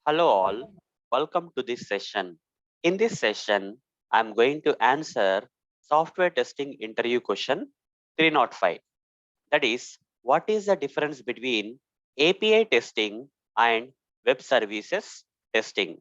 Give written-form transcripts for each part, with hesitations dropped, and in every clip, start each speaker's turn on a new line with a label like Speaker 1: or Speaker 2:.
Speaker 1: Hello all, welcome to this session. In this session, I'm going to answer software testing interview question 305. That is, what is the difference between API testing and web services testing?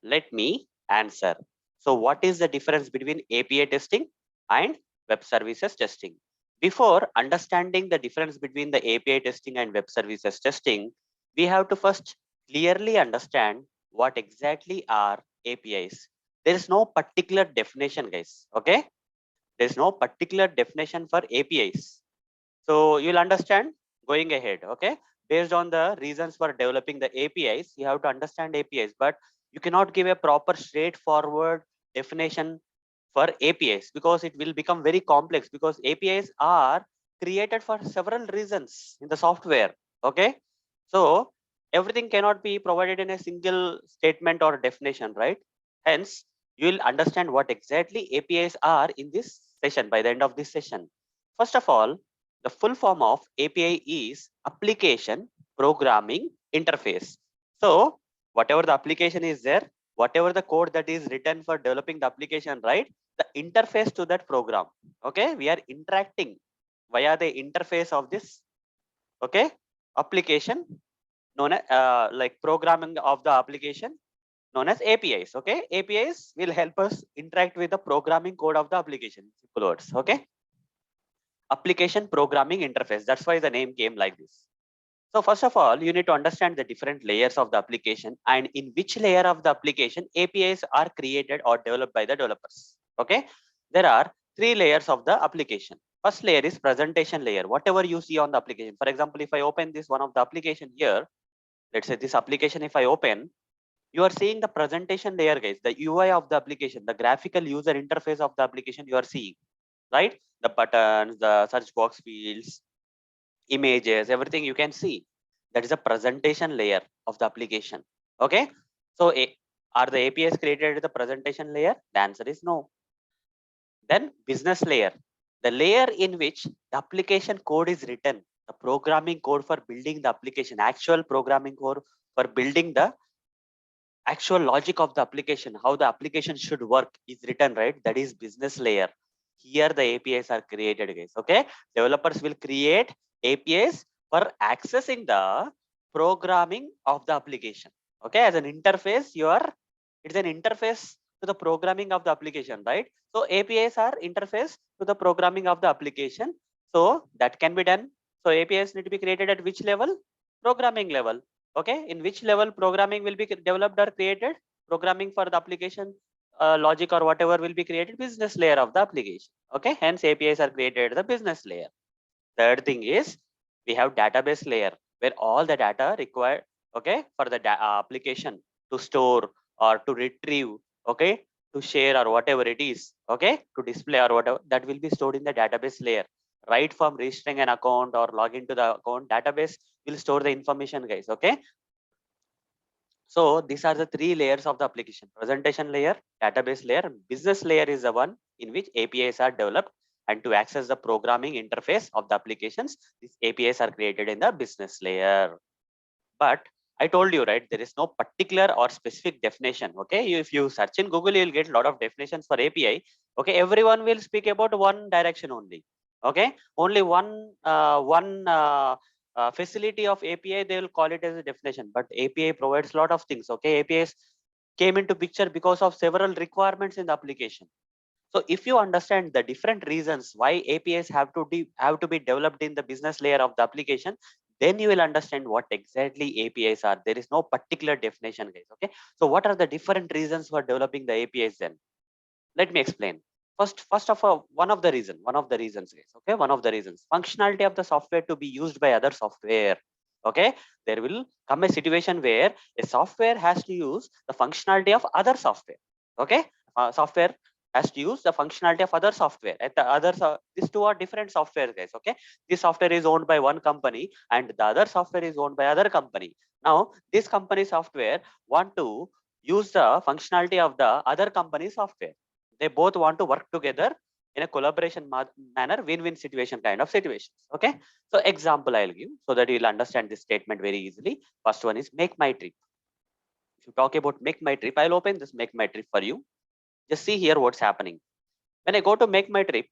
Speaker 1: Let me answer. So what is the difference between API testing and web services testing? Before understanding the difference between the API testing and web services testing, we have to first clearly understand what exactly are APIs. There is no particular definition, guys. Okay, there is no particular definition for APIs. So you'll understand going ahead. Okay, based on the reasons for developing the APIs, you have to understand APIs, but you cannot give a proper straightforward definition for APIs because it will become very complex, because APIs are created for several reasons in the software. Okay, so everything cannot be provided in a single statement or definition, right? Hence, you will understand what exactly APIs are in this session by the end of this session. First of all, the full form of API is application programming interface. So whatever the application is there, whatever the code that is written for developing the application, right? The interface to that program. Okay, we are interacting via the interface of this. Okay, application known as like programming of the application known as APIs. Okay, APIs will help us interact with the programming code of the application. Simple words. Okay, application programming interface. That's why the name came like this. So first of all, you need to understand the different layers of the application and in which layer of the application APIs are created or developed by the developers. Okay, there are three layers of the application. First layer is presentation layer. Whatever you see on the application. For example, if I open this one of the application here, let's say this application, if I open, you are seeing the presentation layer, guys, the UI of the application, the graphical user interface of the application you are seeing, right? The buttons, the search box fields, images, everything you can see. That is a presentation layer of the application. Okay. So are the APIs created at the presentation layer? The answer is no. Then business layer, the layer in which the application code is written, the programming code for building the application, actual programming code for building the actual logic of the application, how the application should work is written, right? That is business layer. Here the APIs are created, guys. Okay, developers will create APIs for accessing the programming of the application. Okay, as an interface, it's an interface to the programming of the application, right? So APIs are interface to the programming of the application. So that can be done. So APIs need to be created at which level? Programming level. Okay, in which level programming will be developed or created? Programming for the application logic or whatever will be created business layer of the application. Okay, hence APIs are created at the business layer. Third thing is we have database layer where all the data required, okay, for the application to store or to retrieve, okay, to share or whatever it is, okay, to display or whatever, that will be stored in the database layer. Right from registering an account or log into the account, database will store the information, guys. Okay, so these are the three layers of the application: presentation layer, database layer, business layer is the one in which APIs are developed. And to access the programming interface of the applications, these APIs are created in the business layer. But I told you, right, there is no particular or specific definition. Okay, if you search in Google, you'll get a lot of definitions for API. Okay, everyone will speak about one direction only. Okay, only one facility of API, they will call it as a definition. But API provides a lot of things. Okay, APIs came into picture because of several requirements in the application. So if you understand the different reasons why APIs have to be developed in the business layer of the application, then you will understand what exactly APIs are. There is no particular definition, guys. Okay. So what are the different reasons for developing the APIs then? Let me explain. First of all, one of the reasons, guys. Okay, one of the reasons, functionality of the software to be used by other software. Okay, there will come a situation where a software has to use the functionality of other software. Okay, software has to use the functionality of other software. At the others, these two are different software, guys. Okay, this software is owned by one company and the other software is owned by other company. Now, this company software want to use the functionality of the other company software. They both want to work together in a collaboration manner, win-win situation kind of situations. Okay, so example I'll give so that you'll understand this statement very easily. First one is make my trip. you talk about make my trip, I'll open this make my trip for you. Just see here what's happening. When I go to make my trip,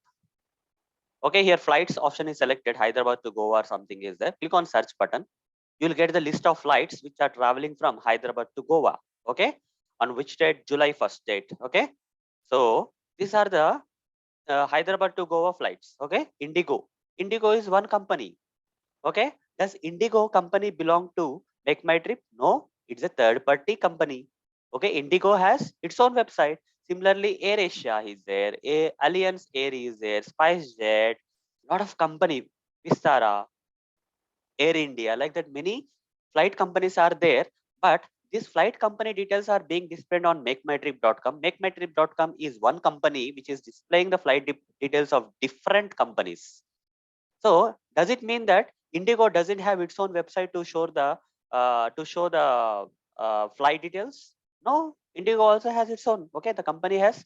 Speaker 1: okay, here flights option is selected, Hyderabad to Goa or something is there. Click on search button. You'll get the list of flights which are traveling from Hyderabad to Goa. Okay. On which date? July 1st date. Okay. So these are the Hyderabad to Goa flights. Okay. Indigo. Indigo is one company. Okay. Does Indigo company belong to Make My Trip? No, it's a third party company. Okay. Indigo has its own website. Similarly, AirAsia is there, Alliance Air is there, SpiceJet, lot of company, Vistara, Air India, like that many flight companies are there, but these flight company details are being displayed on makemytrip.com. Makemytrip.com is one company which is displaying the flight details of different companies. So does it mean that Indigo doesn't have its own website to show the flight details? No, Indigo also has its own. Okay, the company has.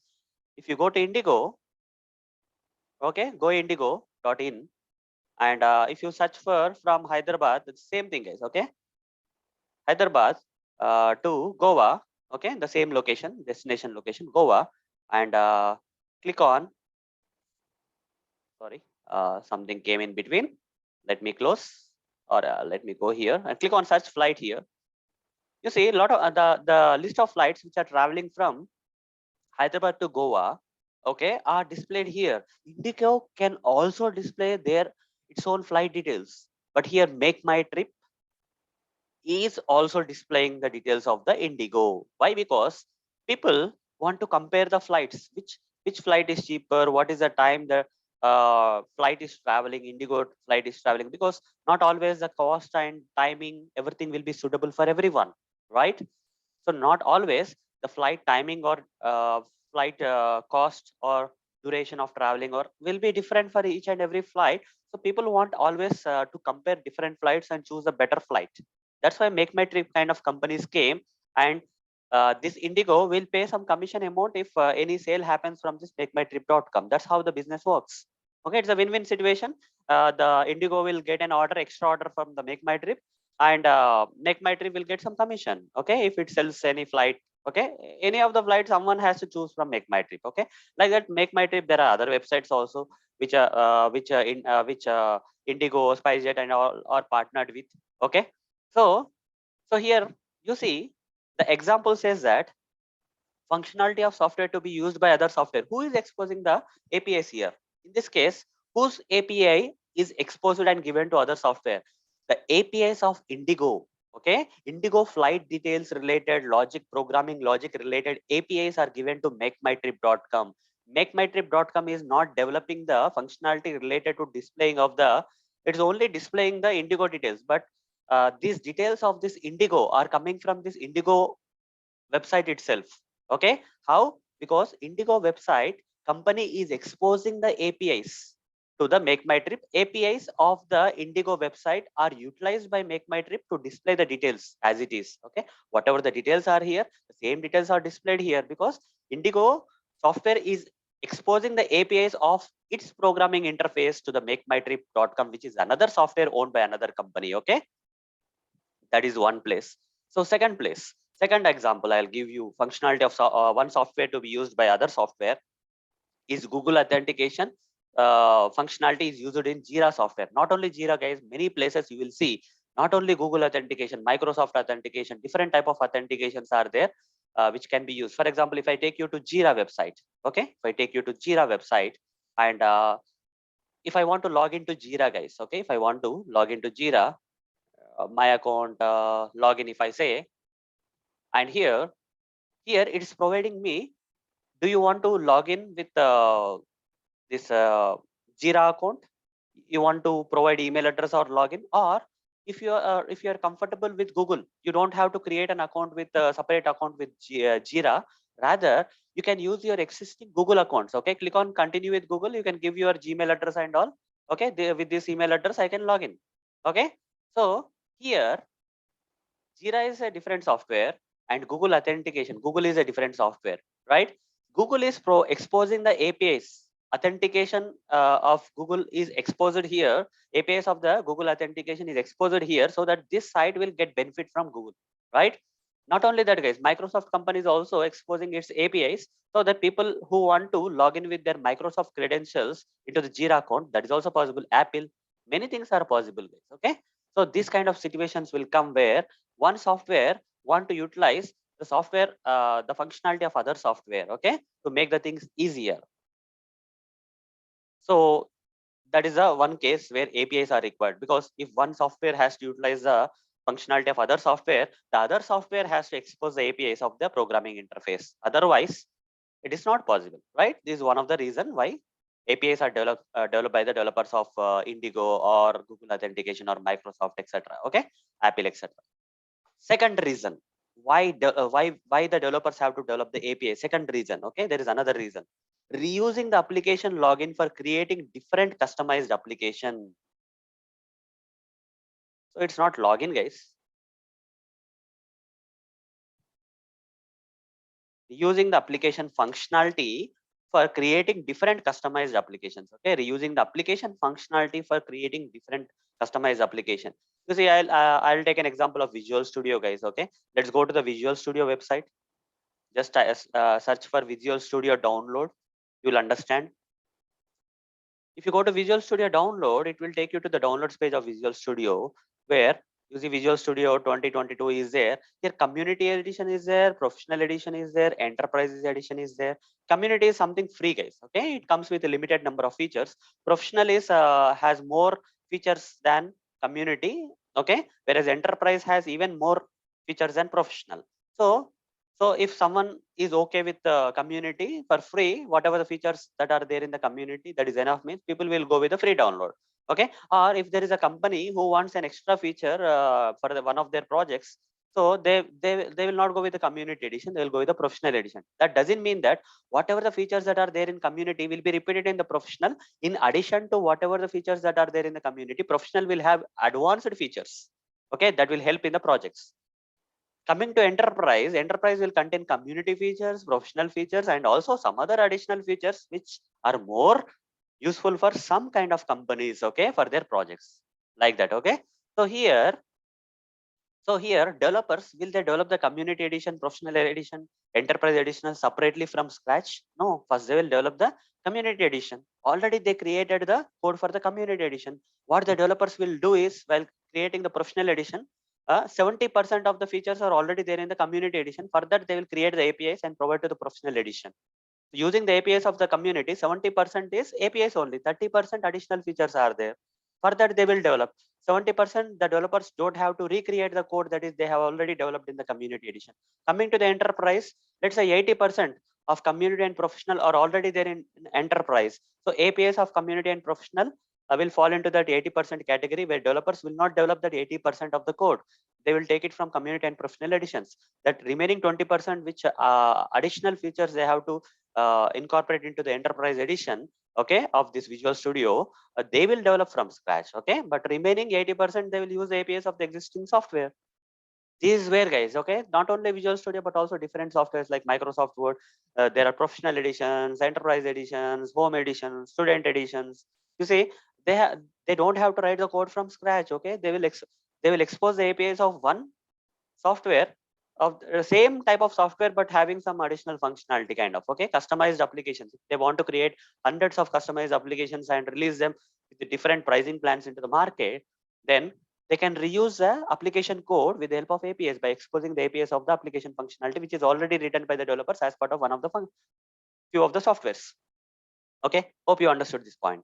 Speaker 1: If you go to Indigo, okay, go indigo.in, and if you search for from Hyderabad, it's same thing, guys. Okay, Hyderabad to Goa. Okay, the same location, destination location, Goa, and click on. Sorry, something came in between. Let me close, or let me go here and click on search flight here. You see a lot of the list of flights which are traveling from Hyderabad to Goa, okay, are displayed here. Indigo can also display their its own flight details, but here make my trip is also displaying the details of the Indigo. Why? Because people want to compare the flights. Which flight is cheaper? What is the time the flight is traveling? Indigo flight is traveling, because not always the cost and timing everything will be suitable for everyone, right? So not always the flight timing or flight cost or duration of traveling or will be different for each and every flight. So people want always to compare different flights and choose a better flight. That's why make my trip kind of companies came, and this Indigo will pay some commission amount if any sale happens from this makeMyTrip.com. That's how the business works. Okay, it's a win-win situation. The Indigo will get an order, extra order from the Make My Trip, and Make My Trip will get some commission. Okay, if it sells any flight, okay, any of the flights someone has to choose from Make My Trip. Okay, like that Make My Trip. There are other websites also which Indigo, SpiceJet, and all are partnered with. Okay, so here you see the example says that functionality of software to be used by other software. Who is exposing the APIs here? In this case, whose API is exposed and given to other software? The APIs of Indigo. Okay, Indigo flight details related logic, programming logic related APIs are given to makemytrip.com. Makemytrip.com is not developing the functionality related to displaying of the, it's only displaying the Indigo details, but these details of this Indigo are coming from this Indigo website itself. Okay, how? Because Indigo website company is exposing the APIs to the Make My Trip. APIs of the Indigo website are utilized by Make My Trip to display the details as it is. Okay, whatever the details are here, the same details are displayed here, because Indigo software is exposing the APIs of its programming interface to the makemytrip.com, which is another software owned by another company. Okay, that is one place. So second example I'll give you, functionality of one software to be used by other software is Google authentication. Functionality is used in Jira software. Not only Jira, guys, many places you will see not only Google authentication, Microsoft authentication, different type of authentications are there, which can be used. For example, if I take you to Jira website, okay, if I take you to Jira website, and if I want to log into Jira, guys, okay, if I want to log into Jira, my account login, if I say, and here it is providing me, do you want to log in with this Jira account? You want to provide email address or login, or if you are comfortable with Google, you don't have to create an account with a separate account with Jira. Rather, you can use your existing Google accounts. Okay, click on continue with Google. You can give your Gmail address and all. Okay, with this email address, I can log in. Okay, so here Jira is a different software, and Google authentication, Google is a different software, right? Google is exposing the APIs. Authentication of Google is exposed here. APIs of the Google authentication is exposed here, so that this site will get benefit from Google, right? Not only that, guys, Microsoft company is also exposing its APIs so that people who want to log in with their Microsoft credentials into the Jira account, that is also possible. Apple, many things are possible, guys. Okay, so these kind of situations will come where one software want to utilize the software, the functionality of other software, okay, to make the things easier. So that is a one case where APIs are required, because if one software has to utilize the functionality of other software, the other software has to expose the APIs of the programming interface. Otherwise, it is not possible, right? This is one of the reason why APIs are developed by the developers of Indigo or Google Authentication or Microsoft, etc. Okay, Apple, etc. Second reason why the developers have to develop the API. Second reason, okay, there is another reason. Reusing the application login for creating different customized application. So it's not login, guys. Using the application functionality for creating different customized applications. Okay, reusing the application functionality for creating different customized application. You see, I'll take an example of Visual Studio, guys. Okay, let's go to the Visual Studio website. Just search for Visual Studio download. You'll understand. If you go to Visual Studio download, it will take you to the downloads page of Visual Studio, where you see Visual Studio 2022 is there. Here community edition is there, professional edition is there, enterprise edition is there. Community is something free, guys. Okay, it comes with a limited number of features. Professional is has more features than community. Okay, whereas enterprise has even more features than professional. So if someone is okay with the community for free, whatever the features that are there in the community, that is enough, means people will go with the free download. Okay. Or if there is a company who wants an extra feature for one of their projects, so they will not go with the community edition, they will go with the professional edition. That doesn't mean that whatever the features that are there in community will be repeated in the professional. In addition to whatever the features that are there in the community, professional will have advanced features. Okay, that will help in the projects. Coming to enterprise, enterprise will contain community features, professional features, and also some other additional features which are more useful for some kind of companies, okay, for their projects, like that. Okay, so here developers, will they develop the community edition, professional edition, enterprise edition separately from scratch? No, first they will develop the community edition. Already they created the code for the community edition. What the developers will do is, while creating the professional edition, 70% of the features are already there in the community edition. For that, they will create the APIs and provide to the professional edition. Using the APIs of the community, 70% is APIs only, 30% additional features are there. For that, they will develop. 70% the developers don't have to recreate the code that is they have already developed in the community edition. Coming to the enterprise, let's say 80% of community and professional are already there in enterprise. So APIs of community and professional will fall into that 80% category, where developers will not develop that 80% of the code. They will take it from community and professional editions. That remaining 20%, which additional features they have to incorporate into the enterprise edition, okay, of this Visual Studio, they will develop from scratch. Okay, but remaining 80% they will use the APIs of the existing software. This is where, guys, okay, not only Visual Studio but also different softwares like Microsoft Word. There are professional editions, enterprise editions, home editions, student editions. You see, they don't have to write the code from scratch. Okay, they will expose the APIs of one software, of the same type of software but having some additional functionality, kind of, okay, customized applications. If they want to create hundreds of customized applications and release them with the different pricing plans into the market, then they can reuse the application code with the help of APIs by exposing the APIs of the application functionality, which is already written by the developers as part of one of the few of the softwares. Okay, hope you understood this point.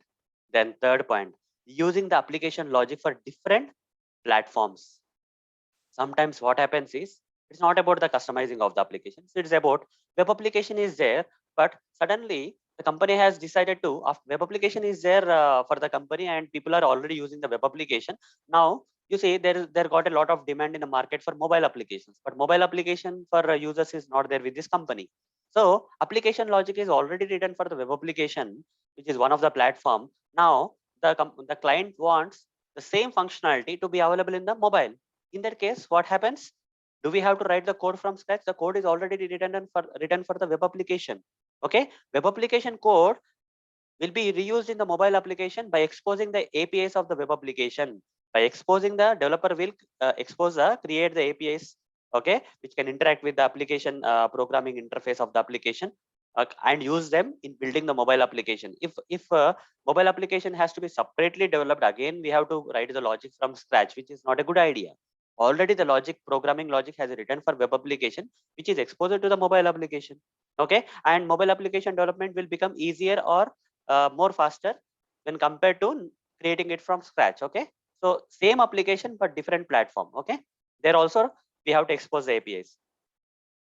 Speaker 1: Then third point, using the application logic for different platforms. Sometimes what happens is, it's not about the customizing of the applications, it's about web application is there, but suddenly the company has decided to, web application is there for the company and people are already using the web application. Now you see there got a lot of demand in the market for mobile applications, but mobile application for users is not there with this company. So application logic is already written for the web application, which is one of the platform. Now the client wants the same functionality to be available in the mobile. In that case, what happens? Do we have to write the code from scratch? The code is already written for the web application. Okay, web application code will be reused in the mobile application by exposing the APIs of the web application. By exposing, the developer will create the APIs okay, which can interact with the application programming interface of the application, and use them in building the mobile application. If mobile application has to be separately developed, again we have to write the logic from scratch, which is not a good idea. Already the logic, programming logic, has written for web application, which is exposed to the mobile application. Okay, and mobile application development will become easier or more faster when compared to creating it from scratch. Okay, so same application but different platform. Okay, there also we have to expose the APIs.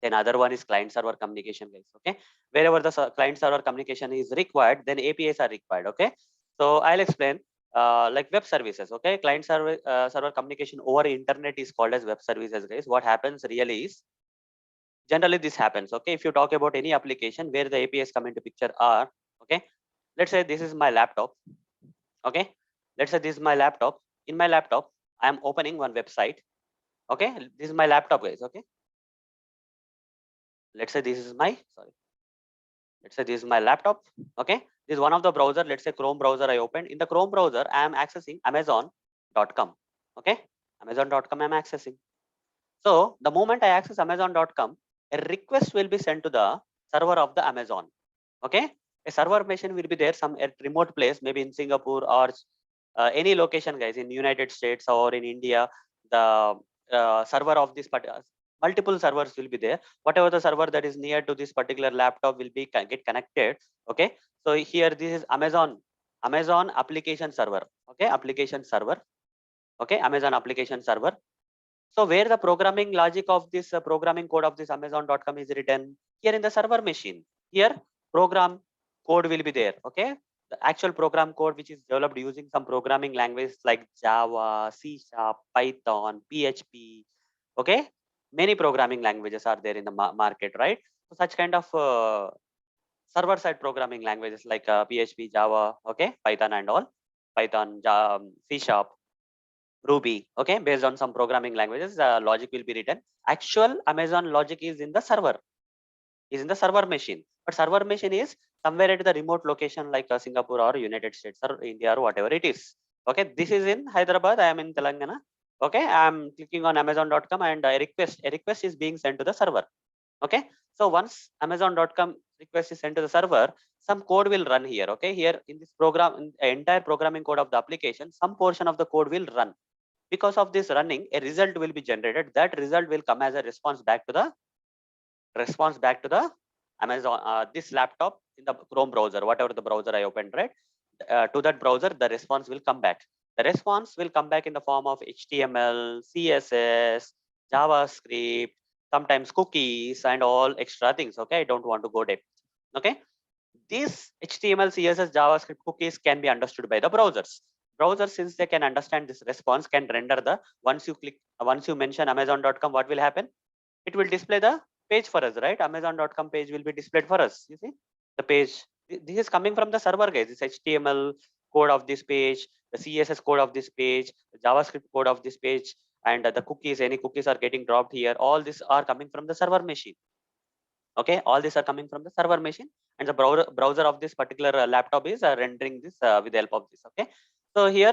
Speaker 1: Then other one is client server communication, guys. Okay, wherever the client server communication is required, then APIs are required. Okay, so I'll explain. Like web services. Okay, client server communication over internet is called as web services, guys. What happens really is, generally this happens. Okay, if you talk about any application where the APIs come into picture are, okay, let's say this is my laptop. Okay, let's say this is my laptop. In my laptop I am opening one website. Okay, this is my laptop, guys. Okay, let's say this is my, sorry, let's say this is my laptop. Okay, this is one of the browser, let's say Chrome browser I opened. In the Chrome browser I am accessing amazon.com. Okay, amazon.com I'm accessing. So the moment I access amazon.com, a request will be sent to the server of the Amazon. Okay, a server machine will be there some at remote place, maybe in Singapore or any location, guys, in United States or in India. The server of this multiple servers will be there. Whatever the server that is near to this particular laptop will be get connected. Okay, so here this is Amazon application server. Okay, application server. Okay, Amazon application server. So where the programming logic of this programming code of this amazon.com is written? Here in the server machine. Here program code will be there. Okay, the actual program code which is developed using some programming language like Java, C Sharp, Python, PHP. Okay, many programming languages are there in the market, right? So such kind of server side programming languages like PHP, Java, okay, Python and all, Python, C Sharp, Ruby. Okay, based on some programming languages, logic will be written. Actual Amazon logic is in the server, is in the server machine. But server machine is somewhere at the remote location like Singapore or United States or India or whatever it is. Okay, this is in Hyderabad. I am in Telangana. Okay, I am clicking on Amazon.com and a request is being sent to the server. Okay, so once Amazon.com request is sent to the server, some code will run here. Okay, here in this program, in the entire programming code of the application, some portion of the code will run. Because of this running, a result will be generated. That result will come as a response back to the Amazon, this laptop in the Chrome browser, whatever the browser I opened, right? To that browser, the response will come back. The response will come back in the form of HTML, CSS, JavaScript, sometimes cookies and all extra things. Okay, I don't want to go depth. Okay, these HTML, CSS, JavaScript cookies can be understood by the browsers. Browsers, since they can understand this response, can render the, once you mention Amazon.com, what will happen? It will display the page for us, right? Amazon.com page will be displayed for us. You see the page. This is coming from the server, guys. This HTML code of this page, the CSS code of this page, the JavaScript code of this page, and the cookies. Any cookies are getting dropped here. All these are coming from the server machine. Okay, all these are coming from the server machine, and the browser of this particular laptop is rendering this with the help of this. Okay, so here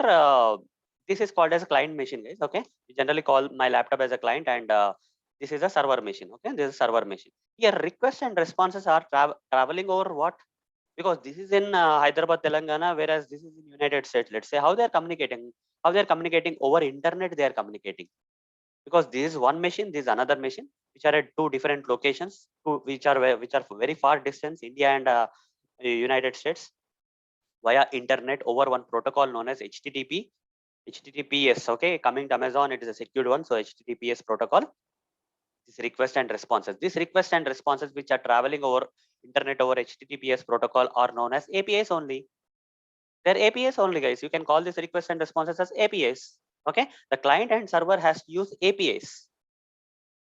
Speaker 1: this is called as a client machine, guys. Okay, we generally call my laptop as a client, and this is a server machine. Okay, this is a server machine. Here requests and responses are traveling over what? Because this is in Hyderabad, Telangana, whereas this is in United States. Let's say how they are communicating, over internet. They are communicating because this is one machine, this is another machine, which are at two different locations, which are very far distance, India and United States, via internet over one protocol known as HTTPS. Okay, coming to Amazon, it is a secured one, so HTTPS protocol. This request and responses. These requests and responses which are traveling over internet over HTTPS protocol are known as APIs only. They're APIs only, guys. You can call this request and responses as APIs. Okay, the client and server has to use APIs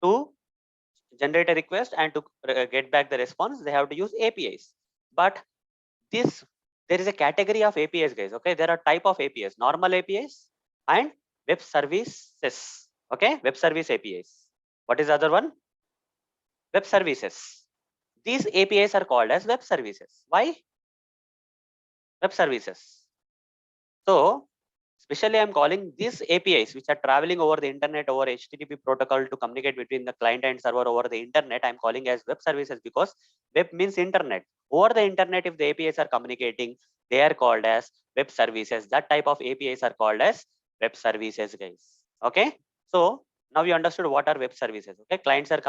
Speaker 1: to generate a request and to get back the response. They have to use APIs. But this, there is a category of APIs, guys. Okay, there are type of APIs: normal APIs and web services. Okay, web service APIs. What is the other one? Web services. These APIs are called as web services. Why? Web services. So Especially I'm calling these APIs which are traveling over the internet over HTTP protocol to communicate between the client and server over the internet. I'm calling as web services because web means internet. Over the internet, if the APIs are communicating, they are called as web services. That type of APIs are called as web services, guys. Okay. So now you understood what are web services. Okay. Clients are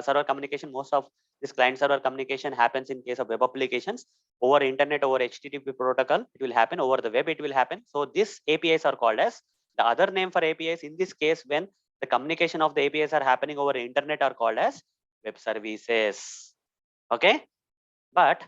Speaker 1: server communication. Most of this client server communication happens in case of web applications over internet, over HTTP protocol. It will happen over the web. It will happen. So these APIs are called as the other name for APIs. In this case, when the communication of the APIs are happening over internet, are called as web services. Okay. But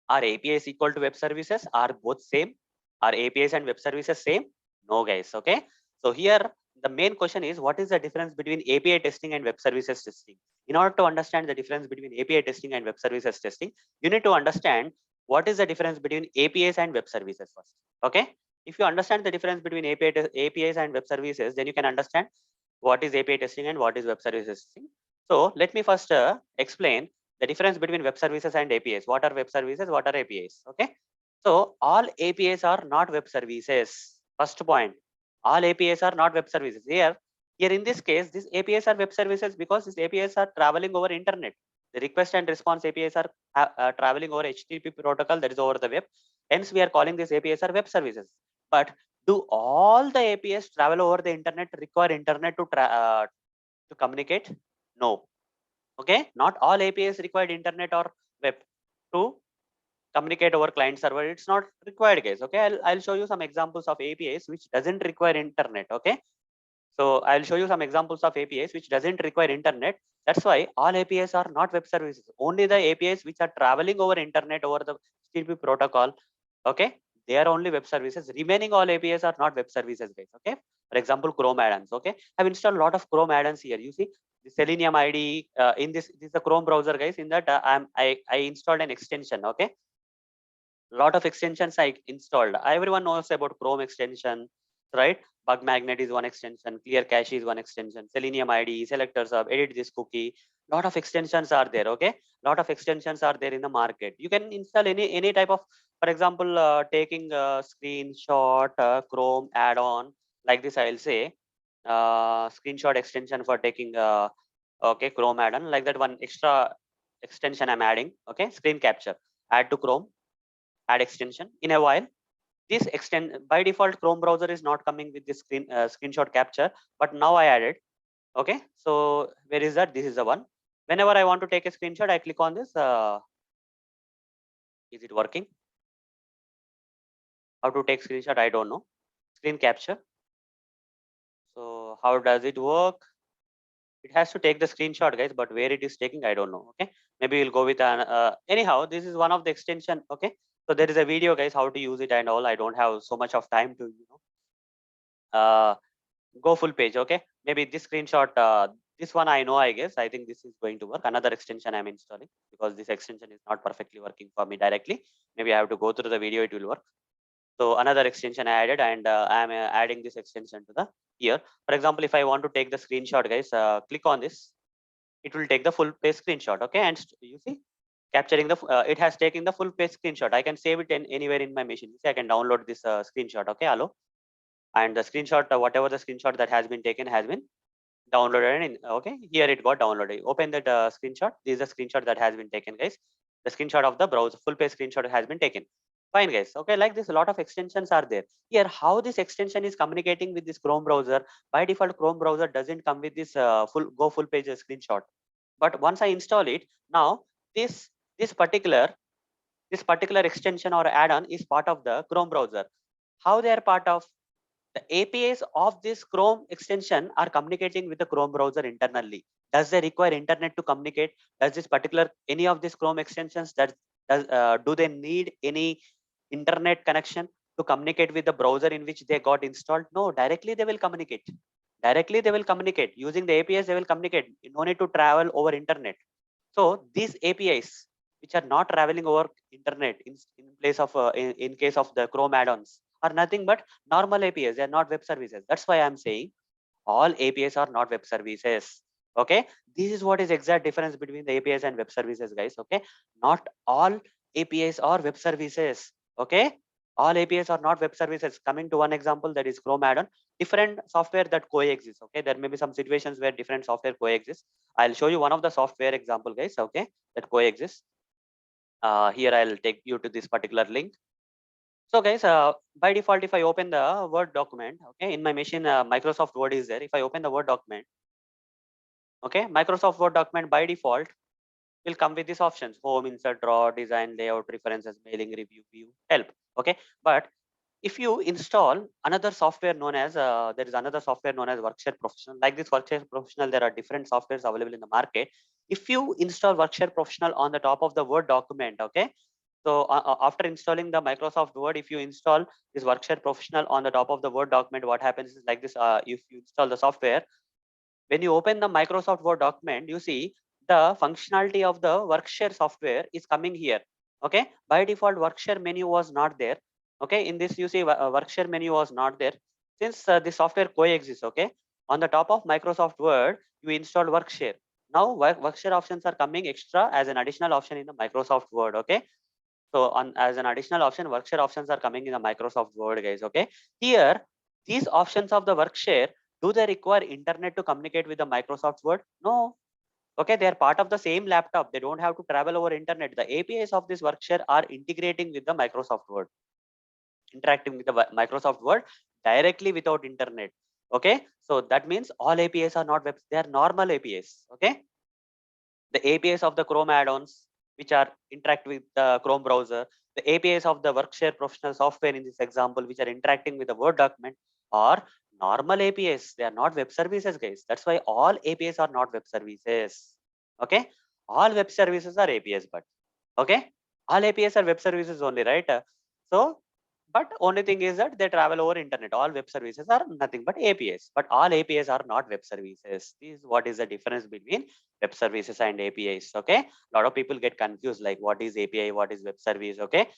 Speaker 1: are APIs equal to web services? Are both same? Are APIs and web services same? No, guys. Okay. So here the main question is, what is the difference between API testing and web services testing? In order to understand the difference between API testing and web services testing, you need to understand what is the difference between APIs and web services first. Okay. If you understand the difference between APIs and web services, then you can understand what is API testing and what is web services testing. So let me first explain the difference between web services and APIs. What are web services? What are APIs? Okay. So all APIs are not web services. First point, all APIs are not web services. Here in this case, these APIs are web services because these APIs are traveling over internet. The request and response APIs are traveling over HTTP protocol, that is over the web. Hence, we are calling these APIs are web services. But do all the APIs travel over the internet, require internet to communicate? No. Okay, not all APIs required internet or web to communicate over client server. It's not required, guys. Okay, I'll show you some examples of APIs which doesn't require internet. Okay, so I'll show you some examples of APIs which doesn't require internet. That's why all APIs are not web services. Only the APIs which are traveling over internet over the HTTP protocol. Okay, they are only web services. Remaining all APIs are not web services, guys. Okay, for example, Chrome add-ons. Okay, I've installed a lot of Chrome add-ons here. You see the Selenium ID in this is the Chrome browser, guys. In that I installed an extension. Okay, lot of extensions I installed. Everyone knows about Chrome extension, right? Bug magnet is one extension, clear cache is one extension, Selenium ID, selector sub, edit this cookie. Lot of extensions are there. Okay, lot of extensions are there in the market. You can install any type of, for example, taking a screenshot, Chrome add-on like this. I'll say screenshot extension for taking okay, Chrome add-on like that. One extra extension I'm adding. Okay, screen capture. Add to Chrome, add extension. In a while, this extend by default Chrome browser is not coming with this screenshot capture, but now I added. Okay, so where is that? This is the one. Whenever I want to take a screenshot, I click on this. Is it working? How to take screenshot? I don't know. Screen capture. So how does it work? It has to take the screenshot, guys, but where it is taking, I don't know. Okay, maybe we'll go with an anyhow, this is one of the extension. Okay, so there is a video, guys, how to use it and all. I don't have so much of time to go full page. Okay, maybe this screenshot, this one I know. I guess I think this is going to work. Another extension I'm installing because this extension is not perfectly working for me directly. Maybe I have to go through the video, it will work. So another extension I added, and I'm adding this extension to the here. For example, if I want to take the screenshot, guys, click on this. It will take the full page screenshot. Okay, and you see, capturing the it has taken the full page screenshot. I can save it anywhere in my machine. You see, I can download this screenshot. Okay, hello, and the screenshot, whatever the screenshot that has been taken has been downloaded. And okay, here it got downloaded. Open that screenshot. This is a screenshot that has been taken, guys. The screenshot of the browser, full page screenshot has been taken. Fine, guys. Okay, like this, a lot of extensions are there. Here, how this extension is communicating with this Chrome browser? By default, Chrome browser doesn't come with this full page screenshot. But once I install it, now this this particular this particular extension or add-on is part of the Chrome browser. How they are part of? The APIs of this Chrome extension are communicating with the Chrome browser internally. Does they require internet to communicate? Does this particular any of these Chrome extensions that do they need any internet connection to communicate with the browser in which they got installed? No, directly they will communicate. Directly they will communicate using the APIs. They will communicate. No need to travel over internet. So these APIs which are not traveling over internet in place of in case of the Chrome add-ons are nothing but normal APIs. They are not web services. That's why I'm saying all APIs are not web services. Okay, this is what is exact difference between the APIs and web services, guys. Okay, not all APIs are web services. Okay, All APIs are not web services. Coming to one example, that is Chrome add-on, different software that coexist. Okay, there may be some situations where different software coexist. I'll show you one of the software example, guys. Okay, that coexist. Here I'll take you to this particular link. So guys, by default, if I open the Word document, okay, in my machine, Microsoft Word is there. If I open the Word document, okay, Microsoft Word document by default will come with these options: home, insert, draw, design, layout, references, mailing, review, view, help. Okay, but if you install another software known as there is another software known as Workshare Professional. Like this Workshare Professional, there are different softwares available in the market. If you install Workshare Professional on the top of the Word document, okay, so after installing the Microsoft Word, if you install this Workshare Professional on the top of the Word document, what happens is like this: if you install the software, when you open the Microsoft Word document, you see the functionality of the Workshare software is coming here. Okay, by default, Workshare menu was not there. Okay, in this you see Workshare menu was not there. Since the software coexists, okay, on the top of Microsoft Word, you installed Workshare. Now Workshare options are coming extra as an additional option in the Microsoft Word. Okay, so on as an additional option, Workshare options are coming in the Microsoft Word, guys. Okay, here these options of the Workshare, do they require internet to communicate with the Microsoft Word? No. Okay, they are part of the same laptop. They don't have to travel over internet. The APIs of this Workshare are integrating with the Microsoft Word, interacting with the Microsoft Word directly without internet. Okay, so that means all APIs are not web; they are normal APIs. Okay, the APIs of the Chrome add-ons, which are interact with the Chrome browser, the APIs of the Workshare Professional software in this example, which are interacting with the Word document, are normal APIs. They are not web services, guys. That's why all APIs are not web services. Okay, all web services are APIs, but okay, all APIs are web services only, right? So but only thing is that they travel over internet. All web services are nothing but APIs, but all APIs are not web services. This is what is the difference between web services and APIs. Okay, a lot of people get confused, like what is API, what is web service. Okay,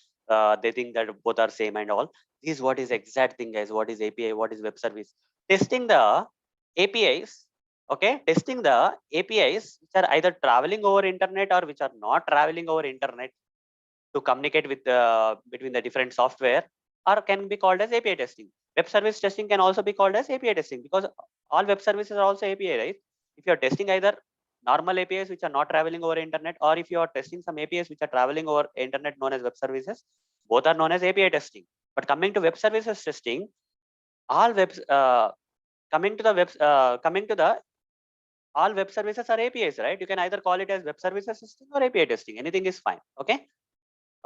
Speaker 1: they think that both are same and all. This is what is exact thing, guys. What is API, what is web service? Testing the APIs. Okay, testing the APIs which are either traveling over internet or which are not traveling over internet to communicate with between the different software, or can be called as API testing. Web service testing can also be called as API testing, because all web services are also API, right? If you are testing either normal APIs which are not traveling over internet, or if you are testing some APIs which are traveling over internet known as web services, both are known as API testing. But coming to web services testing, all webs coming to the all web services are APIs, right? You can either call it as web services testing or API testing. Anything is fine. Okay.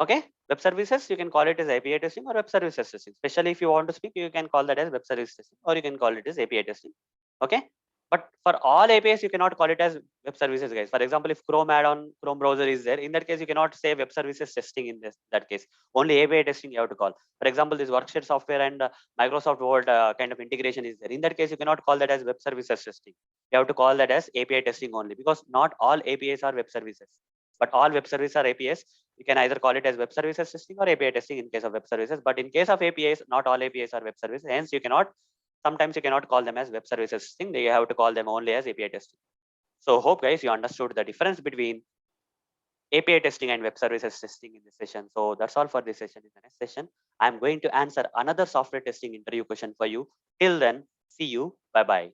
Speaker 1: Okay, web services, you can call it as API testing or web services testing. Especially if you want to speak, you can call that as web service testing, or you can call it as API testing. Okay, but for all APIs, you cannot call it as web services, guys. For example, if Chrome add-on, Chrome browser is there, in that case, you cannot say web services testing in that case. Only API testing you have to call. For example, this Workshare software and Microsoft Word kind of integration is there. In that case, you cannot call that as web services testing. You have to call that as API testing only, because not all APIs are web services, but all web services are APIs. You can either call it as web services testing or API testing in case of web services. But in case of APIs, not all APIs are web services. Hence, you cannot, sometimes you cannot call them as web services testing. They have to call them only as API testing. So hope guys you understood the difference between API testing and web services testing in this session. So that's all for this session. In the next session, I'm going to answer another software testing interview question for you. Till then, see you. Bye bye.